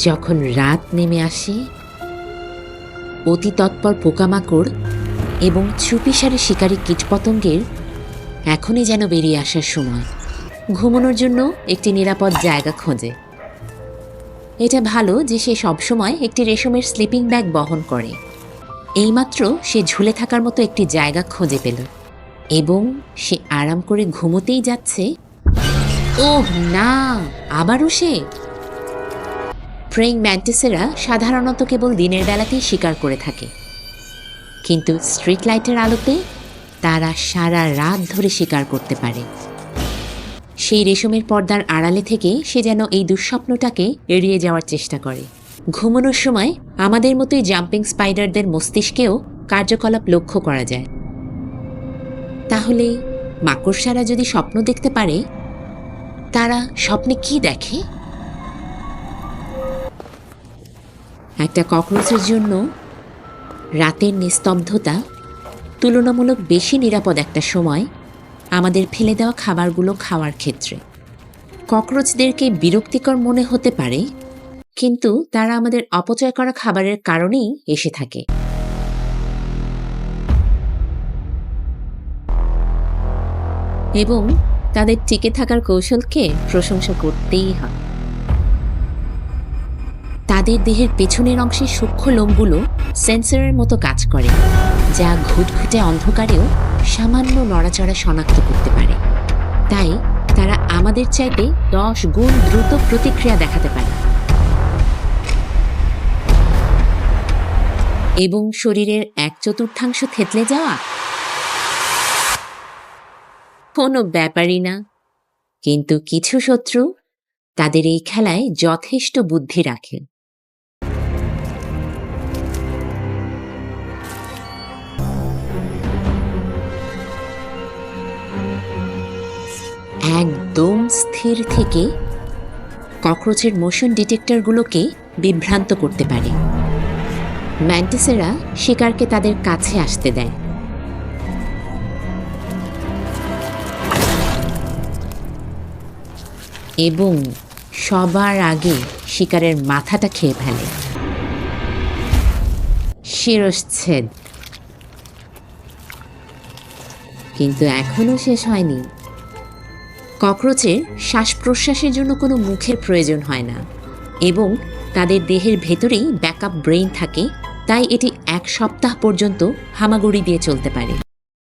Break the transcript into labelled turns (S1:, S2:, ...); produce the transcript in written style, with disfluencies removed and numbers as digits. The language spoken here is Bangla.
S1: যখন রাত নেমে আসে, অতি তৎপর পোকামাকড় এবং চুপিসারে শিকারী কীটপতঙ্গের এখনই যেন বেরিয়ে আসার সময় ঘুমানোর জন্য একটি নিরাপদ জায়গা খোঁজে। এটা ভালো যে সে সবসময় একটি রেশমের স্লিপিং ব্যাগ বহন করে। এইমাত্র সে ঝুলে থাকার মতো একটি জায়গা খুঁজে পেল এবং সে আরাম করে ঘুমোতেই যাচ্ছে। ওহ না, আবারও সে! প্রেইং ম্যান্টিসেরা সাধারণত কেবল দিনের বেলাতেই শিকার করে থাকে, কিন্তু স্ট্রিট লাইটের আলোতে তারা সারা রাত ধরে শিকার করতে পারে। সেই রেশমের পর্দার আড়ালে থেকে সে যেন এই দুঃস্বপ্নটাকে এড়িয়ে যাওয়ার চেষ্টা করে। ঘুমানোর সময় আমাদের মতোই জাম্পিং স্পাইডারদের মস্তিষ্কেও কার্যকলাপ লক্ষ্য করা যায়। তাহলে মাকড়সারা যদি স্বপ্ন দেখতে পারে, তারা স্বপ্নে কি দেখে? একটা ককরোচের জন্য রাতের নিস্তব্ধতা তুলনামূলক বেশি নিরাপদ একটা সময় আমাদের ফেলে দেওয়া খাবারগুলো খাওয়ার ক্ষেত্রে। ককরোচদেরকে বিরক্তিকর মনে হতে পারে, কিন্তু তারা আমাদের অপচয় করা খাবারের কারণেই এসে থাকে। এবং তাদের টিকে থাকার কৌশলকে প্রশংসা করতেই হয়। তাদের দেহের পেছনের অংশের সূক্ষ্ম লোমগুলো সেন্সরের মতো কাজ করে, যা ঘুটঘুটে অন্ধকারেও সামান্য নড়াচড়া শনাক্ত করতে পারে। তাই তারা আমাদের চাইতে 10 গুণ দ্রুত প্রতিক্রিয়া দেখাতে পারে এবং শরীরের 1/4 থেতলে যাওয়া কোনো ব্যাপারই না। কিন্তু কিছু শত্রু তাদের এই খেলায় যথেষ্ট বুদ্ধি রাখে। একদম স্থির থেকে ককরোচের মোশন ডিটেক্টরগুলোকে বিভ্রান্ত করতে পারে। ম্যান্টিসেরা শিকারকে তাদের কাছে আসতে দেয় এবং সবার আগে শিকারের মাথাটা খেয়ে ফেলে। শিরশ্ছেদ। কিন্তু এখনো শেষ হয়নি। ককরোচের শ্বাস প্রশ্বাসের জন্য কোনো মুখের প্রয়োজন হয় না এবং তাদের দেহের ভেতরেই ব্যাকআপ ব্রেইন থাকে, তাই এটি 1 সপ্তাহ পর্যন্ত হামাগুড়ি দিয়ে চলতে পারে।